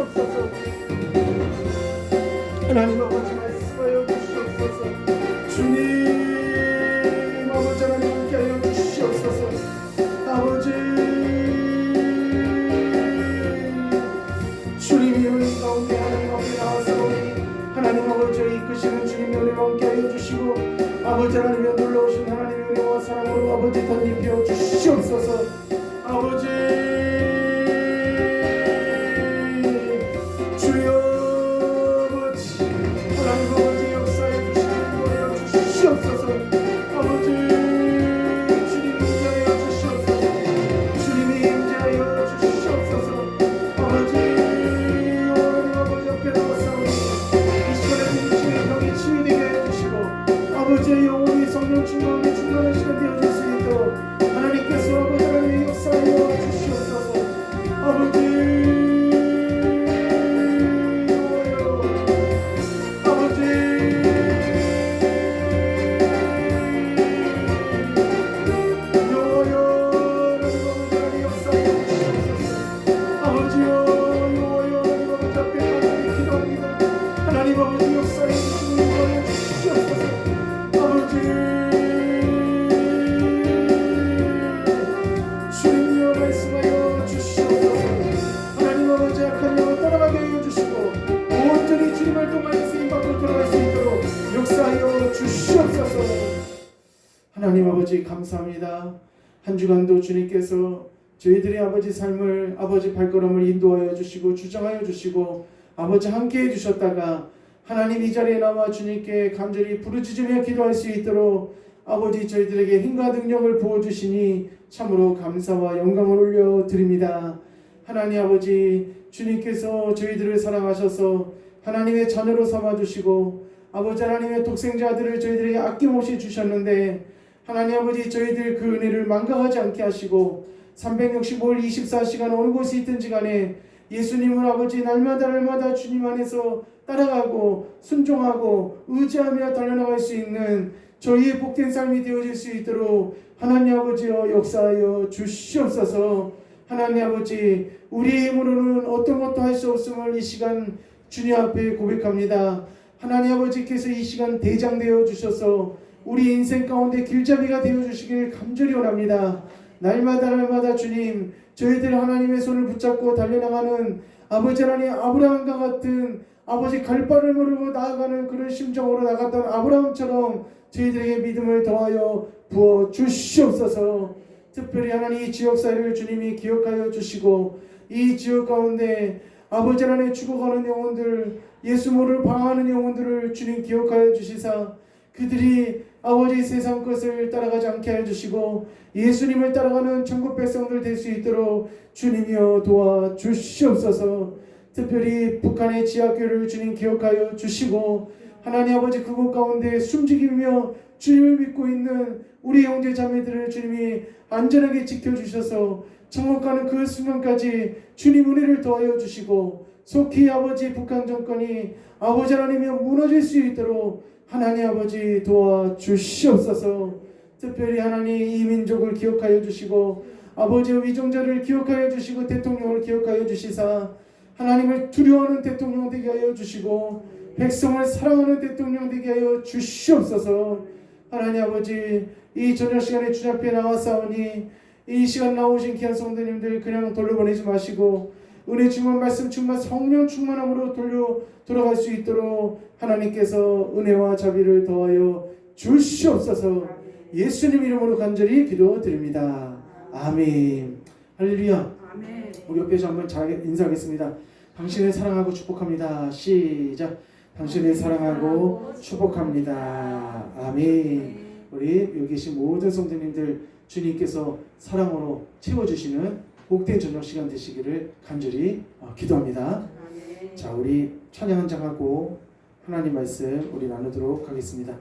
주시옵소서. 하나님 아버지 말씀하여 주시옵소서. 주님 아버지 하나님 함께하여 주시옵소서. 아버지 주님이 우리 가운데 하나님 앞에 나와서오니 하나님 아버지의 이끄시는 주님이 우리 함께하여 주시고 아버지 하나님의 놀라우신 하나님의 은혜와 사랑으로 아버지 덧입혀 주시옵소서. 아버지 주여 아버지 하나님 아버지 역사에 주시는 거여 주시옵소서. 아버지 주님이 임재하여 주시옵소서. 주님이 임재하여 주시옵소서. 아버지 하나님 아버지 앞에 나와서오니 이 시간에 주님의 병이 치유되게 해주시고 아버지의 영혼이 성령 충만하게 충만한 시간 되어줄 수 있도록 하나님께서 아버지 하나님의 역사하여 주시옵소서. 아버지 하나님 아버지 감사합니다. 한 주간도 주님께서 저희들의 아버지 삶을 아버지 발걸음을 인도하여 주시고 주장하여 주시고 아버지 함께해 주셨다가 하나님 이 자리에 나와 주님께 간절히 부르짖으며 기도할 수 있도록 아버지 저희들에게 힘과 능력을 부어주시니 참으로 감사와 영광을 올려드립니다. 하나님 아버지 주님께서 저희들을 사랑하셔서 하나님의 자녀로 삼아주시고 아버지 하나님의 독생자들을 저희들에게 아낌없이 주셨는데 하나님 아버지 저희들 그 은혜를 망각하지 않게 하시고 365일 24시간 어느 곳에 있든지 간에 예수님을 아버지 날마다 주님 안에서 따라가고 순종하고 의지하며 달려나갈 수 있는 저희의 복된 삶이 되어질 수 있도록 하나님 아버지여 역사하여 주시옵소서. 하나님 아버지 우리의 힘으로는 어떤 것도 할 수 없음을 이 시간 주님 앞에 고백합니다. 하나님 아버지께서 이 시간 대장 되어 주셔서 우리 인생 가운데 길잡이가 되어 주시길 간절히 원합니다. 날마다 주님 저희들 하나님의 손을 붙잡고 달려나가는 아버지 하나님 아브라함과 같은 아버지 갈 바를 모르고 나아가는 그런 심정으로 나갔던 아브라함처럼 저희들에게 믿음을 더하여 부어 주시옵소서. 특별히 하나님 이 지역사회를 주님이 기억하여 주시고 이 지역 가운데 아버지 하나님 죽어가는 영혼들 예수 모를 방황하는 영혼들을 주님 기억하여 주시사 그들이 아버지 세상 것을 따라가지 않게 해주시고 예수님을 따라가는 천국 백성들 될 수 있도록 주님이여 도와주시옵소서. 특별히 북한의 지하교를 주님 기억하여 주시고 하나님 아버지 그곳 가운데 숨죽이며 주님을 믿고 있는 우리 형제 자매들을 주님이 안전하게 지켜주셔서 천국 가는 그 순간까지 주님 은혜를 더하여 주시고 속히 아버지 북한 정권이 아버지 하나님이여 무너질 수 있도록 하나님 아버지 도와주시옵소서. 특별히 하나님 이 민족을 기억하여 주시고 아버지의 위정자를 기억하여 주시고 대통령을 기억하여 주시사 하나님을 두려워하는 대통령 되게 하여 주시고 백성을 사랑하는 대통령 되게 하여 주시옵소서. 하나님 아버지 이 저녁 시간에 주님 앞에 나와사오니 이 시간 나오신 귀한 성도님들 그냥 돌려보내지 마시고 은혜 충만 말씀 충만 성령 충만함으로 돌아갈 수 있도록 하나님께서 은혜와 자비를 더하여 주시옵소서. 예수님 이름으로 간절히 기도드립니다. 아멘. 할렐루야. 아멘. 우리 옆에서 한번 잘 인사하겠습니다. 당신을 사랑하고 축복합니다. 시작. 당신을 사랑하고 축복합니다. 아멘. 우리 여기 계신 모든 성도님들 주님께서 사랑으로 채워주시는 복된 저녁 시간 되시기를 간절히 기도합니다. 아멘. 자, 우리 찬양 한 장 하고 하나님 말씀 우리 나누도록 하겠습니다.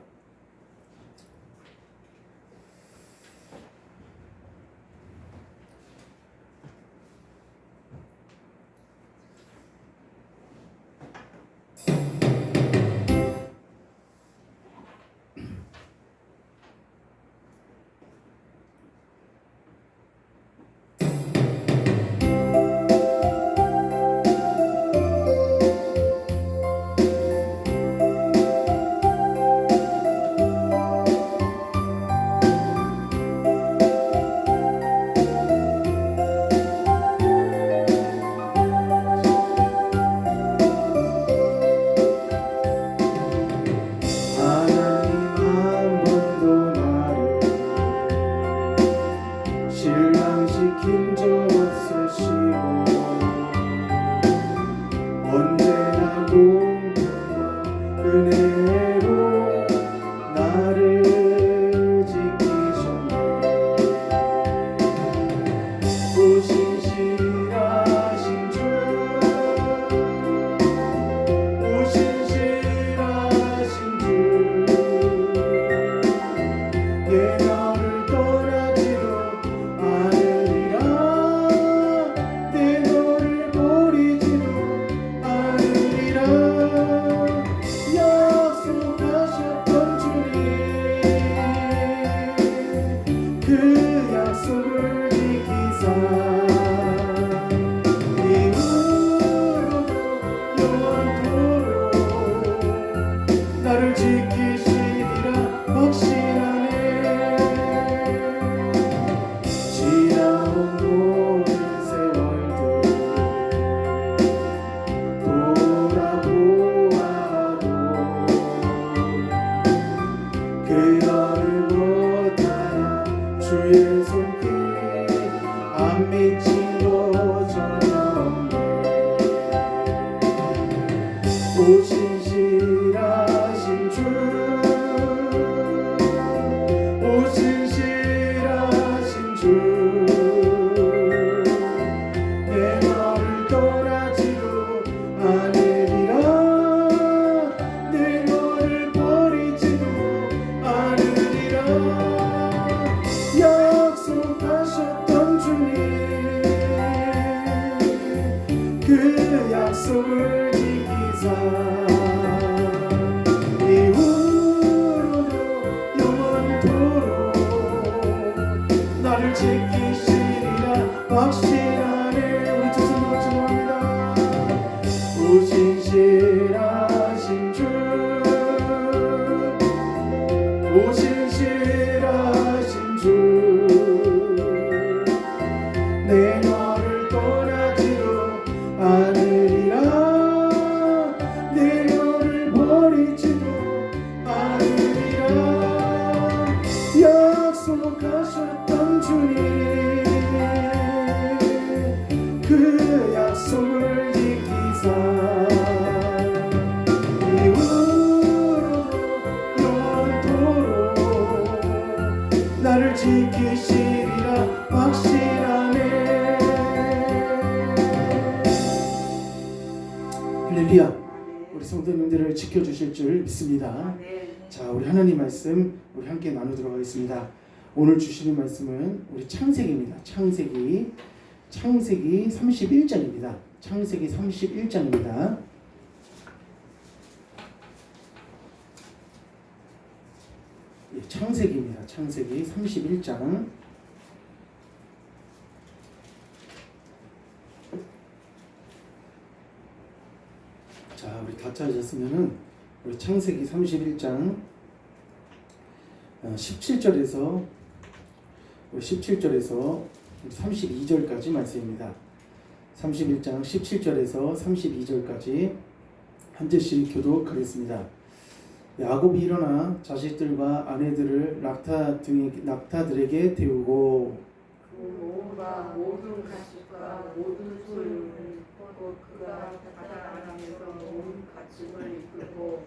오신실하신 주 오신실하신 주 내 너를 떠나지도 않으리라 내 너를 버리지도 않으리라 약속하셨던 주님 그 약속을 지키사 이후로도 영원토록 나를 지키시리라 확신하네 우리 두 손 같이 합니다 오신실하신 주 오신실하신 주 내 너를 떠나지도 않으리라 내 너를 버리지도 않으리라 약속하셨던 주님 그 약속을 지키사 이후로도 영원토록 나를 지키시리라 확신하네 할렐루야 우리 성도님들을 지켜주실 줄 믿습니다. 자 우리 하나님 말씀 우리 함께 나누도록 하겠습니다. 오늘 주시는 말씀은 우리 창세기입니다. 창세기 31장입니다. 창세기 31장입니다. 창세기입니다. 창세기 31장 자 우리 다 찾으셨으면은 우리 창세기 31장 17절에서 32절까지 말씀입니다. 31장 17절에서 32절까지 한 절씩 교독하겠습니다. 야곱이 일어나 자식들과 아내들을 낙타들에게 데우고 그 모가 모든 가축과 모든 소유를 곧 그가 바다 아람에서 온 가축을 이끌고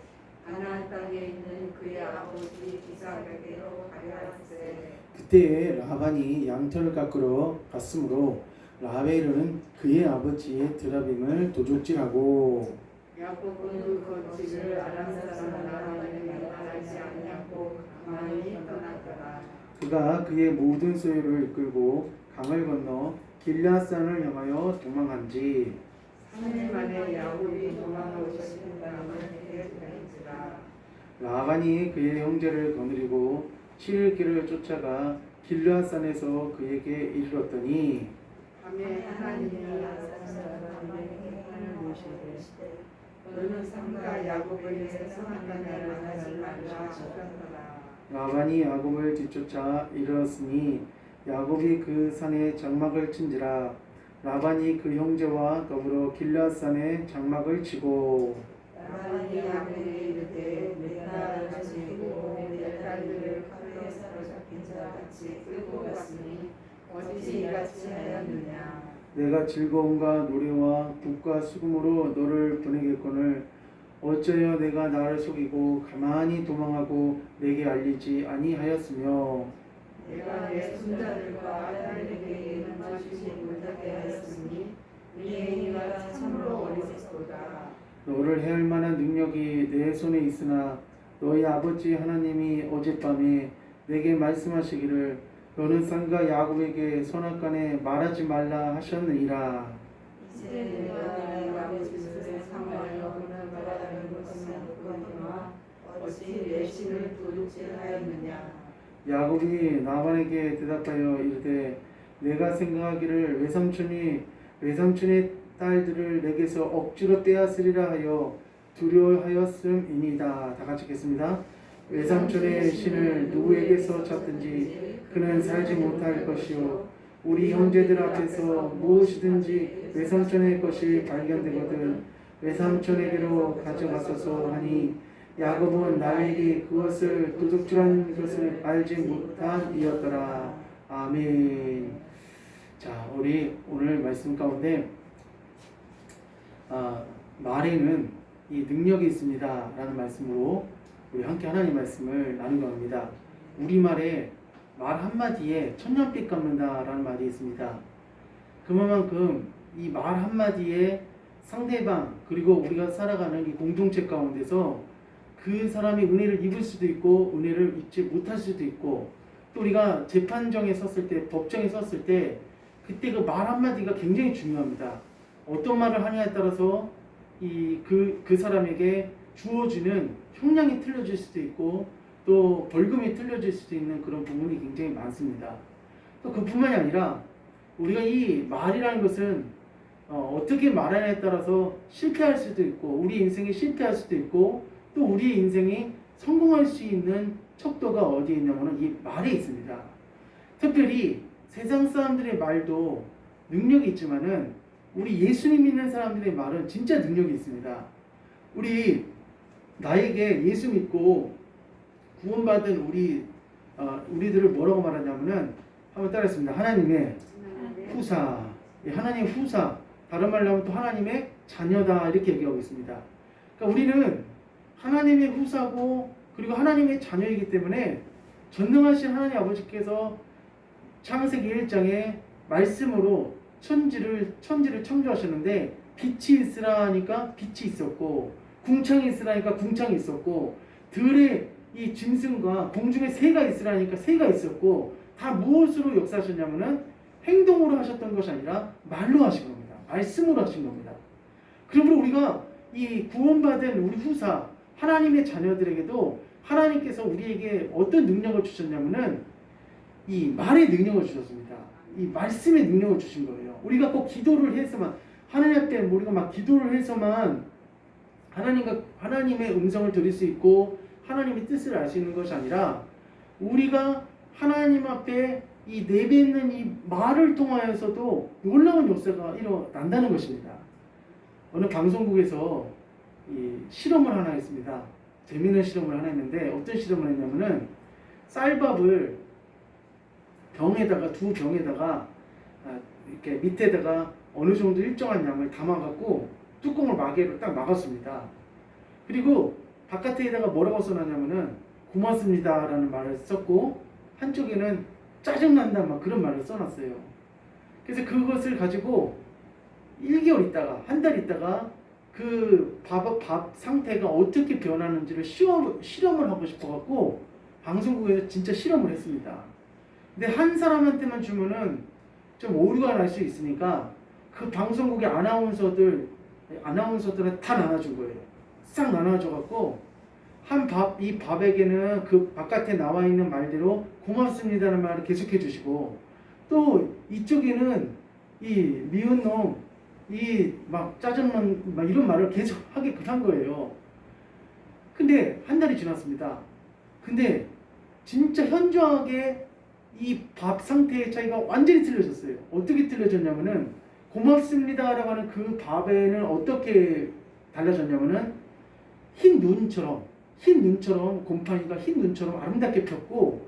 가나안 땅에 있는 그의 아버지 이삭에게로 가려하세. 그때에 라반이 양털을 깎으러 갔으므로 라헬은 그의 아버지의 드라빔을 도둑질하고 야곱은 그 거지를 아람 사람 라반에게 말하지 아니하고 가만히 떠났더라. 그가 그의 모든 소유를 이끌고 강을 건너 길앗산을 향하여 도망한지 3일 만에 야곱이 도망하고 싶은 땅을 그에게 들은지라. 라반이 그의 형제를 거느리고 7일 길을 쫓아가 길앗산에서 그에게 이르렀더니 밤에 하나님이 아람 사람에게 하늘 모시되 너는 삼가 야곱을 위해 선한 땅을 만나지 말라 하셨더라. 라반이 야곱을 뒤쫓아 이르렀으니 야곱이 그 산에 장막을 친지라 라반이 그 형제와 더불어 길앗산에 장막을 치고 라반이 야곱에게 이르되 내 딸을 지니고 내 딸들을 칼에 사로잡힌 자 같이 끌고 갔으니 어찌 이같이 하였느냐. 내가 즐거움과 노래와 국과 수금으로 너를 보내겠거늘 어찌하여 내가 나를 속이고 가만히 도망하고 내게 알리지 아니하였으며 내가 내 손자들과 아들에게 이름을 주지 못하게 하였으니 네 행위가 참으로 어리석도다. 너를 해할 만한 능력이 내 손에 있으나 너희 아버지 하나님이 어젯밤에 내게 말씀하시기를 너는 쌍가 야곱에게 선악간에 말하지 말라 하셨느니라. 이제 내가 네 아버지의 상하여 오늘 말하는 것은 없거니와 어찌 내 신을 도둑질하였느냐. 야곱이 라반에게 대답하여 이르되 내가 생각하기를 외삼촌의 딸들을 내게서 억지로 빼앗으리라 하여 두려워하였음이니이다. 다 같이 읽겠습니다. 외삼촌의 신을 누구에게서 찾든지 그는 살지 못할 것이요 우리 형제들 앞에서 무엇이든지 외삼촌의 것이 발견되거든 외삼촌에게로 가져가소서 하니 야곱은 나에게 그것을 도둑질한 것을 알지 못함이었더라. 아멘. 자, 우리 오늘 말씀 가운데 말에는 이 능력이 있습니다 라는 말씀으로 우리 함께 하나님 말씀을 나누려 합니다. 우리말에 말 한마디에 천년빛 갚는다 라는 말이 있습니다. 그만큼 이 말 한마디에 상대방 그리고 우리가 살아가는 이 공동체 가운데서 그 사람이 은혜를 입을 수도 있고 은혜를 입지 못할 수도 있고, 또 우리가 재판정에 섰을 때, 법정에 섰을 때 그때 그 말 한마디가 굉장히 중요합니다. 어떤 말을 하냐에 따라서 그 사람에게 주어지는 형량이 틀려질 수도 있고 또 벌금이 틀려질 수도 있는 그런 부분이 굉장히 많습니다. 또 그뿐만이 아니라 우리가 이 말이라는 것은 어떻게 말하냐에 따라서 실패할 수도 있고 우리 인생이 실패할 수도 있고 또 우리 인생이 성공할 수 있는 척도가 어디에 있냐면 이 말에 있습니다. 특별히 세상 사람들의 말도 능력이 있지만은 우리 예수님 믿는 사람들의 말은 진짜 능력이 있습니다. 나에게 예수 믿고 구원받은 우리들을 뭐라고 말하냐면은 한번 따라했습니다. 하나님의 후사, 하나님의 후사, 다른 말로 하면 또 하나님의 자녀다 이렇게 얘기하고 있습니다. 그러니까 우리는 하나님의 후사고 그리고 하나님의 자녀이기 때문에 전능하신 하나님 아버지께서 창세기 1장에 말씀으로 천지를 창조하셨는데 빛이 있으라 하니까 빛이 있었고 궁창이 있으라 하니까 궁창이 있었고 들에 이 짐승과 공중에 새가 있으라 하니까 새가 있었고 다 무엇으로 역사하셨냐면은 행동으로 하셨던 것이 아니라 말로 하신 겁니다. 말씀으로 하신 겁니다. 그러므로 우리가 이 구원받은 우리 후사 하나님의 자녀들에게도 하나님께서 우리에게 어떤 능력을 주셨냐면은 이 말의 능력을 주셨습니다. 이 말씀의 능력을 주신 거예요. 우리가 꼭 기도를 해서만 하나님 앞에 우리가 막 기도를 해서만 하나님의 음성을 들을 수 있고 하나님의 뜻을 알 수 있는 것이 아니라 우리가 하나님 앞에 이 내뱉는 이 말을 통하여서도 놀라운 역사가 일어난다는 것입니다. 어느 방송국에서 이 실험을 하나 했습니다. 재미있는 실험을 하나 했는데 어떤 실험을 했냐면은 쌀밥을 두 병에다가 이렇게 밑에다가 어느 정도 일정한 양을 담아갖고 뚜껑을 마개로 딱 막았습니다. 그리고 바깥에다가 뭐라고 써놨냐면은 고맙습니다 라는 말을 썼고 한쪽에는 짜증난다 막 그런 말을 써놨어요. 그래서 그것을 가지고 1개월 있다가 한 달 있다가 그 밥 상태가 어떻게 변하는지를 실험을 하고 싶어갖고 방송국에서 진짜 실험을 했습니다. 근데 한 사람한테만 주면은 좀 오류가 날 수 있으니까 그 방송국의 아나운서들은 다 나눠준 거예요. 싹 나눠줘갖고 이 밥에게는 그 바깥에 나와 있는 말대로 고맙습니다라는 말을 계속해 주시고 또 이쪽에는 이 미운 놈, 이 막 짜증난 막 이런 말을 계속 하게끔 한 거예요. 근데 한 달이 지났습니다. 근데 진짜 현저하게 이 밥 상태의 차이가 완전히 틀려졌어요. 어떻게 틀려졌냐면은 고맙습니다라고 하는 그 밥에는 어떻게 달라졌냐면은 흰 눈처럼 곰팡이가 흰 눈처럼 아름답게 폈고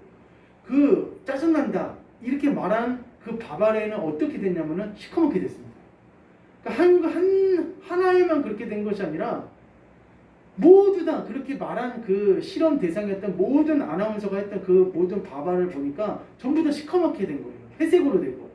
그 짜증난다 이렇게 말한 그 밥 아래에는 어떻게 됐냐면은 시커멓게 됐습니다. 그러니까 하나에만 그렇게 된 것이 아니라 모두 다 그렇게 말한 그 실험 대상이었던 모든 아나운서가 했던 그 모든 밥알을 보니까 전부 다 시커멓게 된 거예요. 회색으로 되고.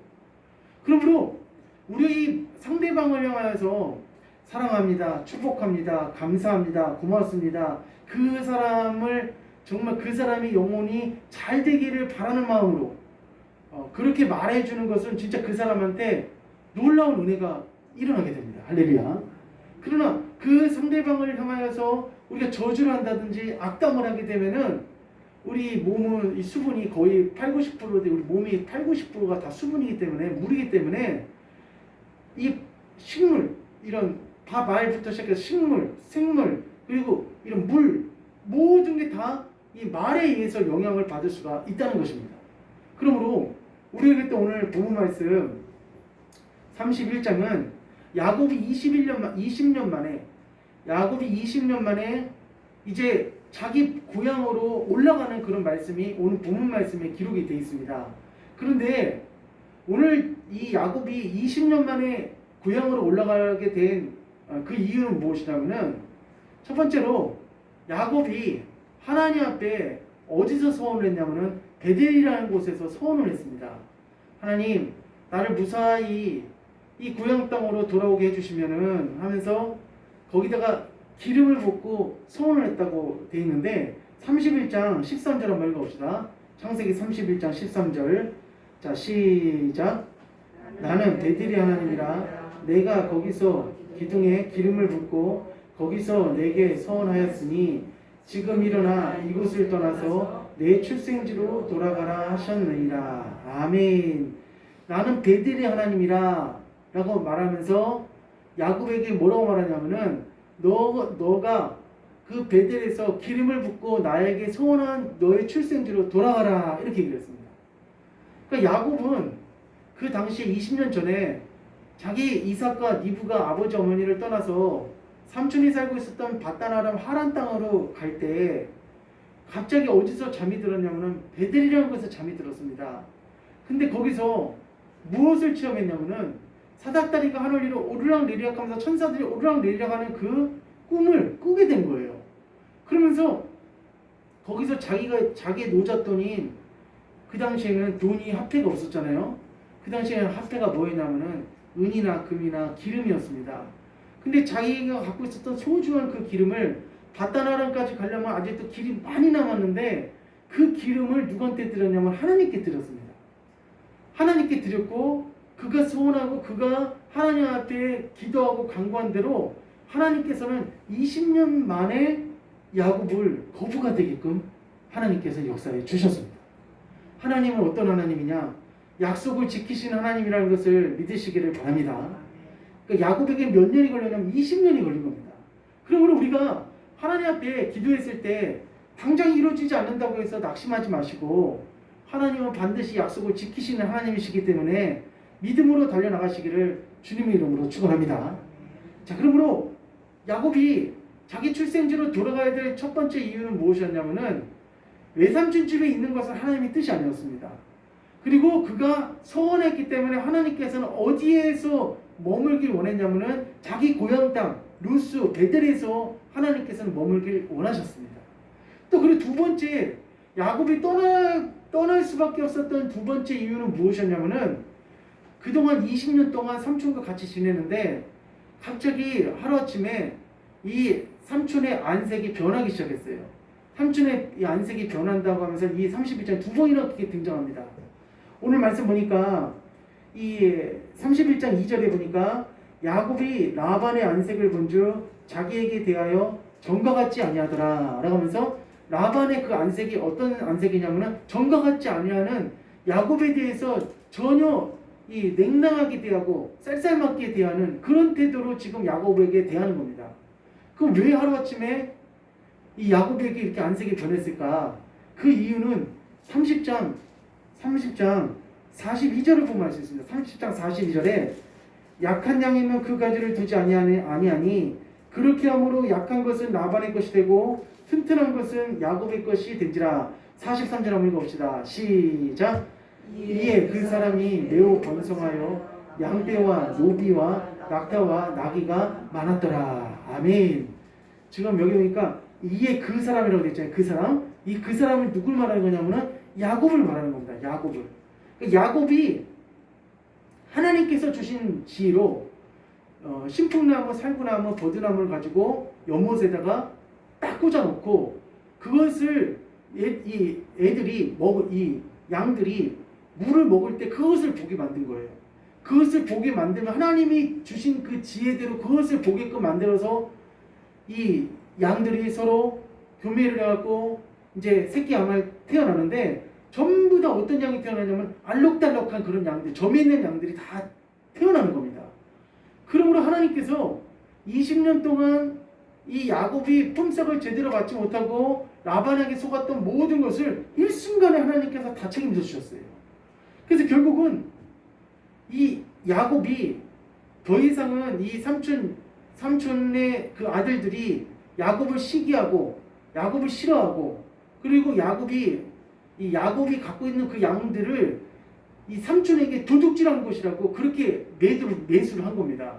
그러므로 우리 상대방을 향하여서 사랑합니다, 축복합니다, 감사합니다, 고맙습니다. 그 사람을 정말 그 사람이 영혼이 잘 되기를 바라는 마음으로 그렇게 말해주는 것은 진짜 그 사람한테 놀라운 은혜가 일어나게 됩니다. 할렐루야. 그러나 그 상대방을 향하여서 우리가 저주를 한다든지 악담을 하게 되면은 우리 몸은 이 수분이 거의 80~90%돼 우리 몸이 80~90%가 다 수분이기 때문에 물이기 때문에 이 식물 이런 밥 알부터 시작해서 식물, 생물 그리고 이런 물 모든 게 다 이 말에 의해서 영향을 받을 수가 있다는 것입니다. 그러므로 우리에게 또 오늘 본문 말씀 31장은 야곱이 20년 만에 이제 자기 고향으로 올라가는 그런 말씀이 오늘 본문 말씀에 기록이 되어 있습니다. 그런데 오늘 이 야곱이 20년 만에 고향으로 올라가게 된 그 이유는 무엇이냐면은 첫 번째로 야곱이 하나님 앞에 어디서 소원을 했냐면은 베델이라는 곳에서 소원을 했습니다. 하나님, 나를 무사히 이 고향 땅으로 돌아오게 해주시면은 하면서 거기다가 기름을 붓고 소원을 했다고 돼 있는데 31장 13절 한번 읽어봅시다. 창세기 31장 13절. 자, 시작. 나는 베델이 하나님이라 내가 거기서 기둥에 기름을 붓고 거기서 내게 소원하였으니 지금 일어나 이곳을 떠나서 내 출생지로 돌아가라 하셨느니라. 아멘. 나는 베델이 하나님이라 라고 말하면서 야곱에게 뭐라고 말하냐면은 너가 그 베델에서 기름을 붓고 나에게 소원한 너의 출생지로 돌아가라 이렇게 얘기를 했습니다. 그러니까 야곱은 그 당시에 20년 전에 자기 이삭과 니브가 아버지 어머니를 떠나서 삼촌이 살고 있었던 바단 아람 하란 땅으로 갈 때 갑자기 어디서 잠이 들었냐면은 베델이라는 곳에서 잠이 들었습니다. 근데 거기서 무엇을 체험했냐면은 사닥다리가 하늘 위로 오르락내리락 하면서 천사들이 오르락내리락 하는 그 꿈을 꾸게 된 거예요. 그러면서 거기서 자기의 노잣돈인 그 당시에는 돈이 화폐가 없었잖아요. 그 당시에는 화폐가 뭐였냐면은 은이나 금이나 기름이었습니다. 근데 자기가 갖고 있었던 소중한 그 기름을 바다나람까지 가려면 아직도 길이 많이 남았는데 그 기름을 누구한테 드렸냐면 하나님께 드렸습니다. 하나님께 드렸고 그가 소원하고 그가 하나님 앞에 기도하고 간구한 대로 하나님께서는 20년 만에 야곱을 거부가 되게끔 하나님께서 역사해 주셨습니다. 하나님은 어떤 하나님이냐? 약속을 지키시는 하나님이라는 것을 믿으시기를 바랍니다. 그러니까 야곱에게 몇 년이 걸렸냐면 20년이 걸린 겁니다. 그러므로 우리가 하나님 앞에 기도했을 때 당장 이루어지지 않는다고 해서 낙심하지 마시고 하나님은 반드시 약속을 지키시는 하나님이시기 때문에 믿음으로 달려나가시기를 주님의 이름으로 축원합니다. 자, 그러므로 야곱이 자기 출생지로 돌아가야 될 첫 번째 이유는 무엇이었냐면은 외삼촌 집에 있는 것은 하나님의 뜻이 아니었습니다. 그리고 그가 소원했기 때문에 하나님께서는 어디에서 머물길 원했냐면은 자기 고향 땅 루스 베델에서 하나님께서는 머물길 원하셨습니다. 또 그리고 두 번째 야곱이 떠날 수밖에 없었던 두 번째 이유는 무엇이었냐면은 그동안 20년 동안 삼촌과 같이 지내는데 갑자기 하루아침에 이 삼촌의 안색이 변하기 시작했어요. 삼촌의 이 안색이 변한다고 하면서 이 31장 두 번이나 그게 등장합니다. 오늘 말씀 보니까 이 31장 2절에 보니까 야곱이 라반의 안색을 본즉 자기에게 대하여 전과 같지 아니하더라 라고 하면서 라반의 그 안색이 어떤 안색이냐면은 전과 같지 아니하는 야곱에 대해서 전혀 이 냉랭하게 대하고 쌀쌀맞게 대하는 그런 태도로 지금 야곱에게 대하는 겁니다. 그럼 왜 하루아침에 이 야곱에게 이렇게 안색이 변했을까? 그 이유는 30장 42절을 보면 알 수 있습니다. 30장 42절에 약한 양이면 그 가지를 두지 아니하니 그렇게 함으로 약한 것은 라반의 것이 되고 튼튼한 것은 야곱의 것이 된지라. 43절 한번 읽어봅시다. 시작. 이에 그 사람이 매우 번성하여 양떼와 노비와 낙타와 나귀가 많았더라. 아멘. 지금 여기 보니까 이에 그 사람이라고 되어 있잖아요. 그 사람. 그 사람은 누굴 말하는 거냐면은 야곱을 말하는 겁니다. 야곱을. 야곱이 하나님께서 주신 지혜로 신풍나무, 살구나무, 버드나무를 가지고 연못에다가 딱 꽂아놓고 그것을 이 양들이 물을 먹을 때 그것을 보게 만든 거예요. 그것을 보게 만들면 하나님이 주신 그 지혜대로 그것을 보게끔 만들어서 이 양들이 서로 교매를 해갖고 이제 새끼 양을 태어나는데 전부 다 어떤 양이 태어나냐면 알록달록한 그런 양들, 점이 있는 양들이 다 태어나는 겁니다. 그러므로 하나님께서 20년 동안 이 야곱이 품삯을 제대로 받지 못하고 라반에게 속았던 모든 것을 일순간에 하나님께서 다 책임져 주셨어요. 그래서 결국은 이 야곱이 더 이상은 이 삼촌의 그 아들들이 야곱을 시기하고 야곱을 싫어하고 그리고 야곱이 갖고 있는 그 양들을 이 삼촌에게 도둑질한 것이라고 그렇게 매수를 한 겁니다.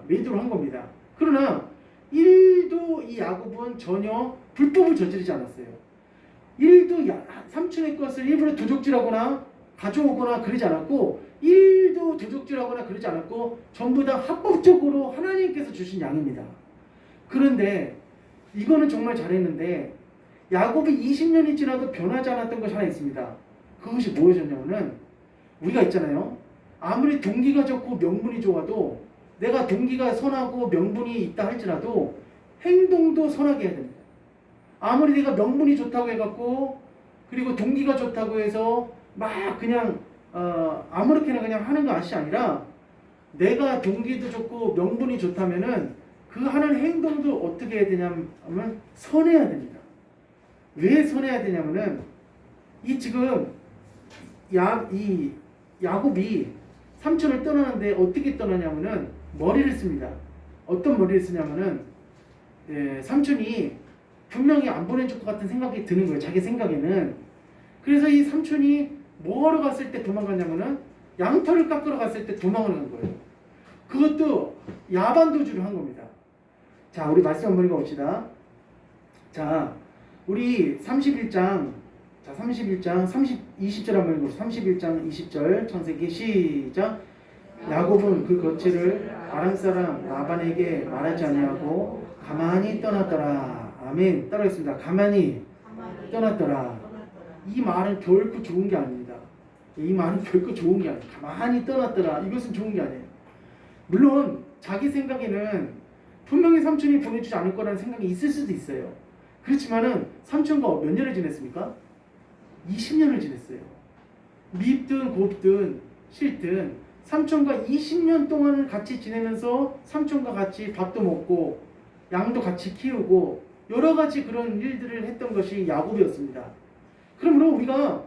그러나 1도 1도 이 야곱은 전혀 불법을 저지르지 않았어요. 1도 삼촌의 것을 일부러 도적질하거나 가져오거나 그러지 않았고 1도 도적질하거나 그러지 않았고 전부 다 합법적으로 하나님께서 주신 양입니다. 그런데 이거는 정말 잘했는데 야곱이 20년이 지나도 변하지 않았던 것이 하나 있습니다. 그것이 무엇이었냐면은 우리가 있잖아요. 아무리 동기가 좋고 명분이 좋아도 내가 동기가 선하고 명분이 있다 할지라도 행동도 선하게 해야 됩니다. 아무리 내가 명분이 좋다고 해갖고 그리고 동기가 좋다고 해서 막 그냥 아무렇게나 그냥 하는 것이 아니라 내가 동기도 좋고 명분이 좋다면은 그 하는 행동도 어떻게 해야 되냐면 선해야 됩니다. 왜 선해야 되냐면은 이 지금 이 야곱이 삼촌을 떠나는데 어떻게 떠나냐면은 머리를 씁니다. 어떤 머리를 쓰냐면은 삼촌이 분명히 안 보내줄 것 같은 생각이 드는 거예요. 자기 생각에는. 그래서 이 삼촌이 뭐하러 갔을 때 도망갔냐면은 양털을 깎으러 갔을 때 도망을 간 거예요. 그것도 야반도주를 한 겁니다. 자, 우리 말씀 한번 읽어봅시다. 자, 우리 31장 20절 한번 읽어봅시다. 31장 20절 창세기 시작. 야곱은 그 거취를 아람 사람 라반에게 말하지 아니하고 가만히 떠났더라. 아멘. 따라하겠습니다. 가만히 떠났더라. 이 말은 결코 좋은 게 아닙니다. 이 말은 결코 좋은 게 아니에요. 가만히 떠났더라. 이것은 좋은 게 아니에요. 물론 자기 생각에는 분명히 삼촌이 보내주지 않을 거라는 생각이 있을 수도 있어요. 그렇지만은 삼촌과 몇 년을 지냈습니까? 20년을 지냈어요. 밉든 곱든 싫든 삼촌과 20년 동안을 같이 지내면서 삼촌과 같이 밥도 먹고 양도 같이 키우고 여러 가지 그런 일들을 했던 것이 야곱이었습니다. 그러므로 우리가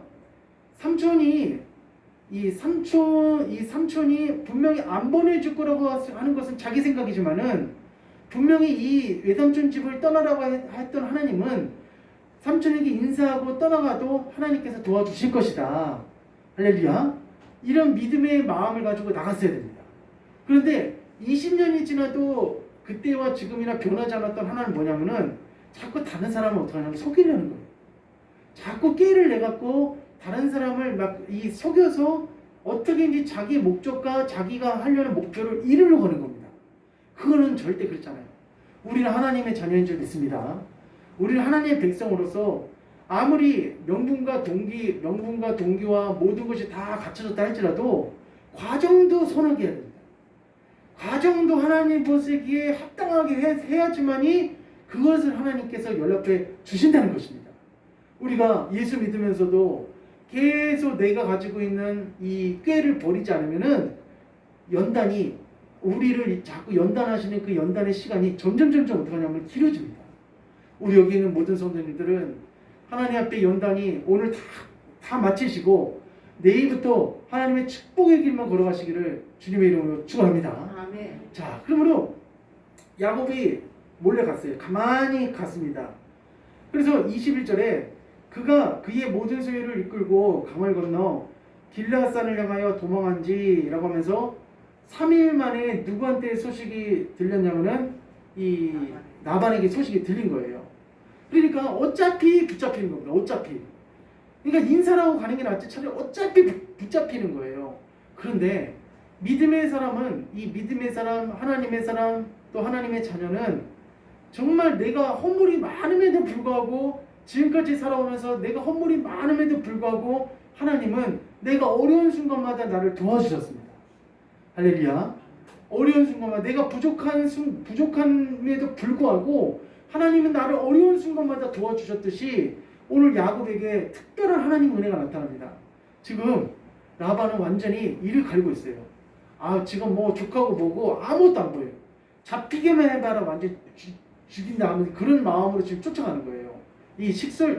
삼촌이 분명히 안 보내줄 거라고 하는 것은 자기 생각이지만은 분명히 이 외삼촌 집을 떠나라고 했던 하나님은 삼촌에게 인사하고 떠나가도 하나님께서 도와주실 것이다. 할렐루야. 이런 믿음의 마음을 가지고 나갔어야 됩니다. 그런데 20년이 지나도 그때와 지금이나 변하지 않았던 하나는 뭐냐면은 자꾸 다른 사람을 어떻게 하냐면 속이려는 거예요. 자꾸 깨를 내갖고 다른 사람을 막 속여서 어떻게든지 자기 목적과 자기가 하려는 목표를 이루려고 하는 겁니다. 그거는 절대 그렇잖아요. 우리는 하나님의 자녀인 줄 믿습니다. 우리는 하나님의 백성으로서 아무리 명분과 동기와 모든 것이 다 갖춰졌다 할지라도 과정도 선하게 해야 됩니다. 과정도 하나님 보시기에 합당하게 해야지만이 그것을 하나님께서 연락해 주신다는 것입니다. 우리가 예수 믿으면서도 계속 내가 가지고 있는 이 꾀를 버리지 않으면은 연단이 우리를 자꾸 연단하시는 그 연단의 시간이 점점 어떻게 하냐면 길어집니다. 우리 여기 있는 모든 성도님들은 하나님 앞에 연단이 오늘 다 마치시고 내일부터 하나님의 축복의 길만 걸어가시기를 주님의 이름으로 축원합니다. 아멘. 자, 그러므로 야곱이 몰래 갔어요. 가만히 갔습니다. 그래서 21절에 그가 그의 모든 소유를 이끌고 강을 건너 길르앗산을 향하여 도망한지라고 하면서 3일 만에 누구한테 소식이 들렸냐면은 이 나반에게 소식이 들린 거예요. 그러니까 어차피 붙잡히는 겁니다. 어차피. 그러니까 인사라고 가는 게 낫지 차라리 어차피 붙잡히는 거예요. 그런데 믿음의 사람은 이 믿음의 사람, 하나님의 사람, 또 하나님의 자녀는 정말 내가 허물이 많음에도 불구하고 지금까지 살아오면서 내가 허물이 많음에도 불구하고 하나님은 내가 어려운 순간마다 나를 도와주셨습니다. 할렐루야. 어려운 순간마다 내가 부족함에도 불구하고 하나님은 나를 어려운 순간마다 도와주셨듯이 오늘 야곱에게 특별한 하나님 은혜가 나타납니다. 지금 라반은 완전히 이를 가리고 있어요. 지금 뭐 족하고 뭐고 아무것도 안 보여요. 잡히게만 해봐라 완전 죽인다 하면 그런 마음으로 지금 쫓아가는 거예요. 이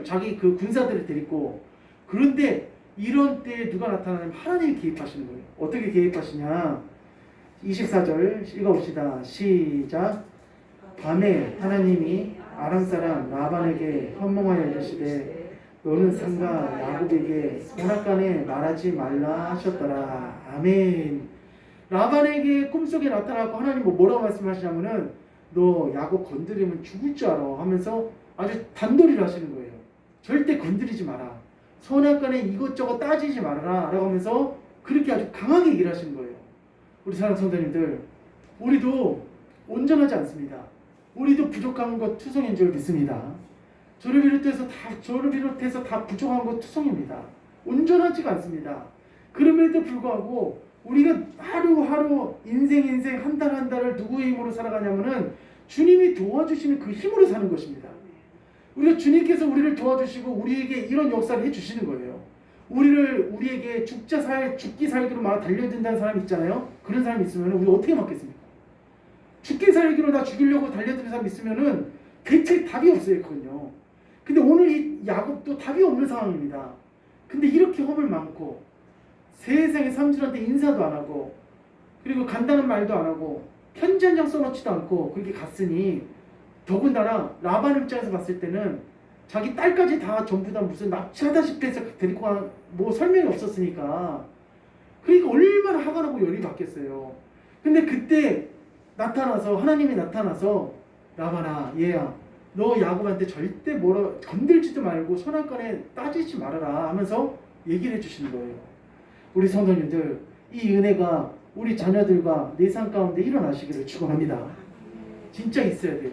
자기 그 군사들을 데리고. 그런데 이런 때에 누가 나타나냐면 하나님이 개입하시는 거예요. 어떻게 개입하시냐? 24절 읽어봅시다. 시작. 밤에 하나님이 아람 사람 라반에게 현몽하여 이르시되 너는 삼가 야곱에게 선악간에 말하지 말라 하셨더라. 아멘. 라반에게 꿈속에 나타나고 하나님 뭐라고 말씀하시냐면은 너 야곱 건드리면 죽을 줄 알아 하면서 아주 단도리를 하시는 거예요. 절대 건드리지 마라. 선악간에 이것저것 따지지 말아라 라고 하면서 그렇게 아주 강하게 얘기를 하시는 거예요. 우리 사랑하는 성도님들, 우리도 온전하지 않습니다. 우리도 부족한 것 투성인 줄 믿습니다. 저를 비롯해서 다 부족한 것 투성입니다. 온전하지가 않습니다. 그럼에도 불구하고 우리가 하루하루 인생 한 달 한 달을 누구의 힘으로 살아가냐면은 주님이 도와주시는 그 힘으로 사는 것입니다. 우리가 주님께서 우리를 도와주시고 우리에게 이런 역사를 해주시는 거예요. 우리에게 죽기 살기로 막 달려든다는 사람이 있잖아요. 그런 사람이 있으면 우리 어떻게 맞겠습니까? 죽기 살기로 나 죽이려고 달려드는 사람이 있으면은 대체 답이 없어요. 그건요. 근데 오늘 이 야곱도 답이 없는 상황입니다. 근데 이렇게 허물 많고 세상에 삼촌한테 인사도 안 하고 그리고 간다는 말도 안 하고 편지 한 장 써놓지도 않고 그렇게 갔으니 더군다나 라반 입장에서 봤을 때는 자기 딸까지 다 전부 다 무슨 납치하다시피 해서 데리고 뭐 설명이 없었으니까 그러니까 얼마나 화가 나고 열이 받겠어요. 근데 그때 하나님이 나타나서 라반아 얘야 너 야곱한테 절대 뭐라 건들지도 말고 선악간에 따지지 말아라 하면서 얘기를 해주시는 거예요. 우리 성도님들 이 은혜가 우리 자녀들과 내 삶 가운데 일어나시기를 축원합니다. 진짜 있어야 돼요.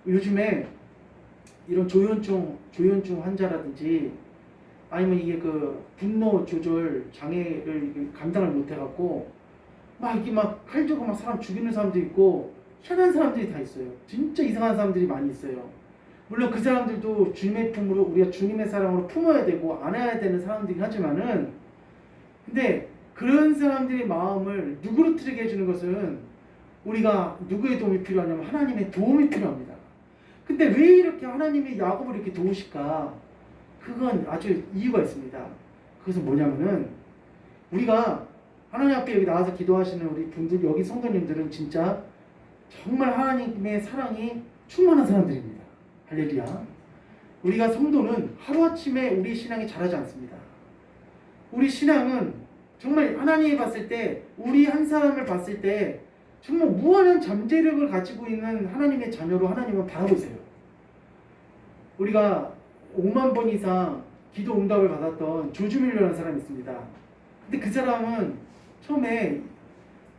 요즘에 이런 조현증 환자라든지 아니면 이게 그 분노 조절 장애를 감당을 못해갖고 막 이게 막 칼 들고 막 사람 죽이는 사람도 있고 희한한 사람들이 다 있어요. 진짜 이상한 사람들이 많이 있어요. 물론 그 사람들도 주님의 품으로 우리가 주님의 사랑으로 품어야 되고 안아야 되는 사람들이긴 하지만은 근데 그런 사람들의 마음을 누그러뜨리게 해주는 것은 우리가 누구의 도움이 필요하냐면 하나님의 도움이 필요합니다. 근데 왜 이렇게 하나님이 야곱을 이렇게 도우실까? 그건 아주 이유가 있습니다. 그것은 뭐냐면은 우리가 하나님 앞에 여기 나와서 기도하시는 우리 분들 여기 성도님들은 진짜 정말 하나님의 사랑이 충만한 사람들입니다. 할렐루야. 우리가 성도는 하루아침에 우리 신앙이 자라지 않습니다. 우리 신앙은 정말 하나님이 봤을 때 우리 한 사람을 봤을 때 정말 무한한 잠재력을 가지고 있는 하나님의 자녀로 하나님은 바라보세요. 우리가 5만 번 이상 기도 응답을 받았던 조지 밀러라는 사람이 있습니다. 근데 그 사람은 처음에